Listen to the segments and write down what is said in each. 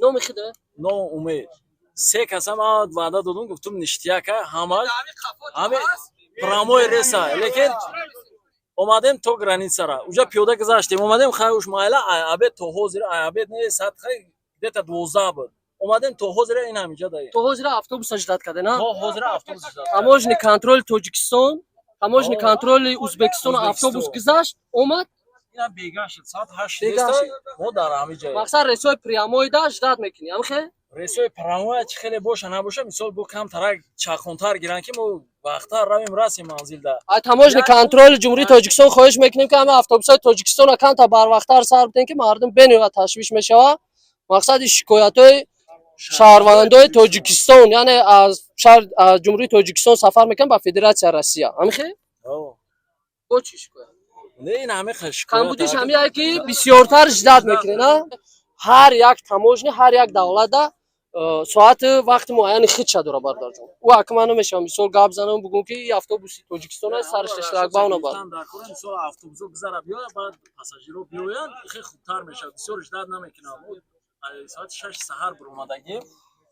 نام خیده؟ نام امید. سه کس هم وعده دادم گفتم نشتیاکه همه پراموی رسا لیکن اومدیم تو گرانیتسا را اونجا پیاده گذاشتیم اومدیم خیوش مایلا عبید تو حاضر عبید نه ساعت خیلی دیتا 12 بود اومدیم تو حاضر این همینجا دایی تو حاضر افسوس اجرات کرده نه؟ تو حاضر افسوس تاموژن کنترل تاجیکستان تاموژن کنترل ازبکستان افسوس گذاشت اومد اینا بیگاه شد ساعت 8 است ما در همین جای مقصد رسوی پریاموی داشت داد میکنی همخه رسوی پراموی چه خیلی باشه نباشه مثال بو کم ترک چاخونتر گیرن که ما وقتا رویم راست منزل ده تاموژن کنترل جمهوری تاجیکستان خواهش میکنیم که همه اتوبوسای تاجیکستان کم تا بر وقت‌تر سر بدن که مردم بنوی تشویش میشه مقصد شکایت‌های شهروندای تاجیکستان یعنی از شهر از جمهوری تاجیکستان سفر میکنن به فدراسیون روسیه همخه او چی شکایت نه این همه خشکایت کمبودیش همیه که بسیارتر شدت میکنه نه هر یک تاموژن هر یک دولت ساعت وقت معین خیلی چه داره بردار جون او اکمانو میشه مثال گاب زنم بگم که این اتوبوس تاجیکستان سرش اشتراک باونه بار مثال اتوبوس گذرا بیا بعد پاساژیرو بیاین خیلی خوبتر میشه بسیار شدت نمیکنه ساعت 6 سحر بر اومدگیم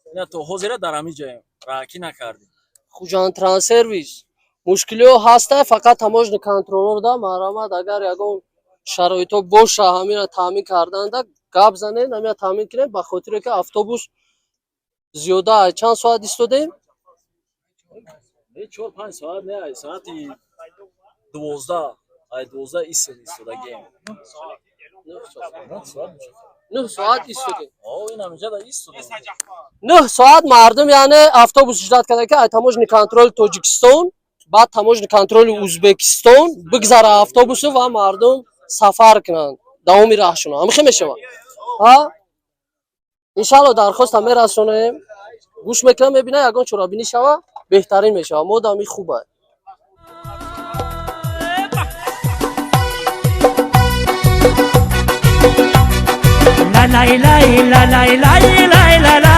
اینا تو حاضر در همین جایم راکی نکردیم خوجان ترانسرویس مشکلی هست فقط تاموژن کنترلر دا مرامت اگر یگان شرایطو باشه همین تامین کردن دا گاب زنه نمیاد تامین کنه به خاطر که اتوبوس زیاده چند ساعت ایستادیم نه 4 5 ساعت نه ساعت 12 ایستادگیم 9 ساعت ایستادیم این همینجا دا ایستادیم 9 ساعت مردم یعنی اتوبوس اجرات کرده که تاموژن کنترل تاجیکستان بعد تاموژن کنترل ازبکستان بگذره اتوبوس و مردم سفر کنند داومی راهشون همین میشه ها ان شاء الله درخواست میرسونیم گوش میکنم ببینه یگان چرا بینی شوه بهترین میشه مودامی خوبه la la la la la la la la la